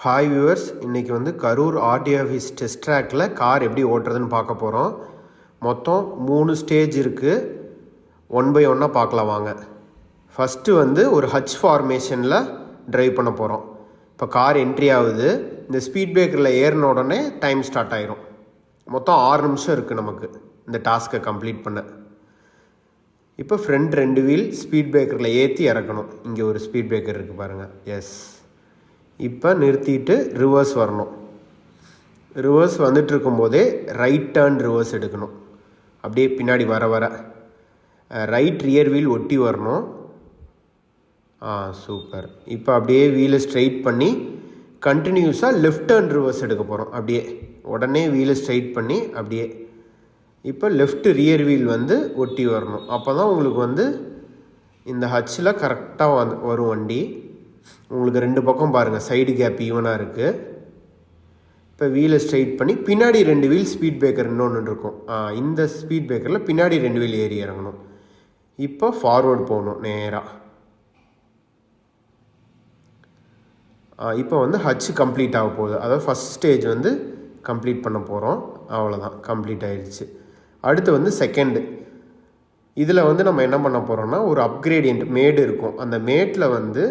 Hi viewers, இன்றைக்கி வந்து Karur RTO office test ட்ராக்கில் கார் எப்படி ஓட்டுறதுன்னு பார்க்க போகிறோம். மொத்தம் 3 ஸ்டேஜ் இருக்குது. 1 பை 1 பார்க்கலாம் வாங்க. ஃபஸ்ட்டு வந்து ஒரு ஹச் ஃபார்மேஷனில் ட்ரைவ் பண்ண போகிறோம். இப்போ கார் என்ட்ரி ஆகுது. இந்த ஸ்பீட் பிரேக்கரில் ஏறின உடனே டைம் ஸ்டார்ட் ஆயிரும். மொத்தம் 6 நிமிஷம் இருக்குது நமக்கு இந்த டாஸ்க்கை கம்ப்ளீட் பண்ண. இப்போ ஃப்ரண்ட் 2 வீல் ஸ்பீட் பிரேக்கரில் ஏற்றி இறக்கணும். இங்கே ஒரு ஸ்பீட் பிரேக்கர் இருக்குது பாருங்கள். எஸ், இப்போ நிறுத்திட்டு ரிவர்ஸ் வரணும். ரிவர்ஸ் வந்துட்டு இருக்கும்போதே ரைட் டர்ன் ரிவர்ஸ் எடுக்கணும். அப்படியே பின்னாடி வர வர ரைட் ரியர் வீல் ஒட்டி வரணும். சூப்பர். இப்போ அப்படியே வீலை ஸ்ட்ரைட் பண்ணி கண்டினியூஸாக லெஃப்ட் டர்ன் ரிவர்ஸ் எடுக்க போகிறோம். அப்படியே உடனே வீலை ஸ்ட்ரைட் பண்ணி அப்படியே இப்போ லெஃப்ட் ரியர் வீல் வந்து ஒட்டி வரணும். அப்போ தான் உங்களுக்கு வந்து இந்த ஹச்சில் கரெக்டாக வரும் வண்டி. உங்களுக்கு 2 பக்கம் பாருங்கள், சைடு கேப் ஈவனாக இருக்குது. இப்போ வீலை ஸ்ட்ரைட் பண்ணி பின்னாடி 2 வீல் ஸ்பீட் பிரேக்கர் இன்னொன்று இருக்கும். இந்த ஸ்பீட் பிரேக்கரில் பின்னாடி 2 வீல் ஏறி இறங்கணும். இப்போ ஃபார்வர்டு போகணும் நேராக. இப்போ வந்து ஹச் கம்ப்ளீட் ஆக போகுது. அதாவது ஃபஸ்ட் ஸ்டேஜ் வந்து கம்ப்ளீட் பண்ண போகிறோம். அவ்வளோதான், கம்ப்ளீட் ஆகிடுச்சு. அடுத்து வந்து செகண்டு. இதில் வந்து நம்ம என்ன பண்ண போகிறோம்னா, ஒரு அப்கிரேடியன்ட் மேடு இருக்கும். அந்த மேட்டில் வந்து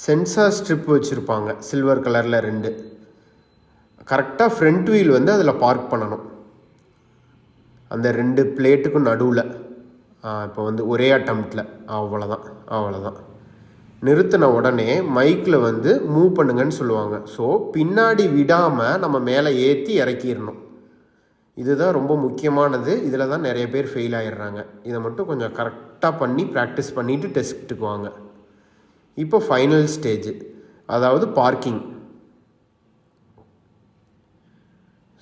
சென்சார் ஸ்ட்ரிப் வச்சுருப்பாங்க, சில்வர் கலரில் 2. கரெக்டாக ஃப்ரண்ட் வீல் வந்து அதில் பார்க் பண்ணணும், அந்த 2 பிளேட்டுக்கும் நடுவில். இப்போ வந்து ஒரே அட்டம்ப்டில். அவ்வளோதான். நிறுத்தின உடனே மைக்கில் வந்து மூவ் பண்ணுங்கன்னு சொல்லுவாங்க. ஸோ பின்னாடி விடாமல் நம்ம மேலே ஏற்றி இறக்கிடணும். இதுதான் ரொம்ப முக்கியமானது. இதில் தான் நிறைய பேர் ஃபெயில் ஆகிடுறாங்க. இதை மட்டும் கொஞ்சம் கரெக்டாக பண்ணி ப்ராக்டிஸ் பண்ணிவிட்டு டெஸ்ட்டுக்கு வாங்க. இப்போ ஃபைனல் ஸ்டேஜ், அதாவது பார்க்கிங்.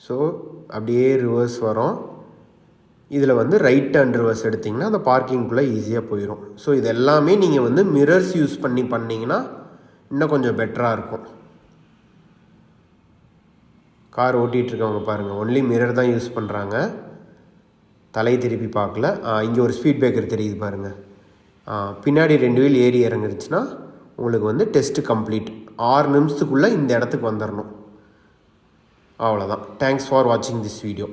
ஸோ அப்படியே ரிவர்ஸ் வரும். இதில் வந்து ரைட் டர்ன் ரிவர்ஸ் எடுத்திங்கன்னா அந்த பார்க்கிங்குள்ளே ஈஸியாக போயிடும். ஸோ இது எல்லாமே நீங்கள் வந்து மிரர்ஸ் யூஸ் பண்ணிங்கன்னா இன்னும் கொஞ்சம் பெட்டராக இருக்கும். கார் ஓட்டிகிட்ருக்கவங்க பாருங்கள், ஒன்லி மிரர் தான் யூஸ் பண்ணுறாங்க, தலை திருப்பி பார்க்கல. இங்கே ஒரு ஸ்பீட் பிரேக்கர் தெரியுது பாருங்கள். பின்னாடி 2 வீல் ஏறி இறங்குச்சுன்னா உங்களுக்கு வந்து டெஸ்ட்டு கம்ப்ளீட். 6 நிமிஷத்துக்குள்ளே இந்த இடத்துக்கு வந்துடணும். அவ்வளோதான். தேங்க்ஸ் ஃபார் வாட்சிங் திஸ் வீடியோ.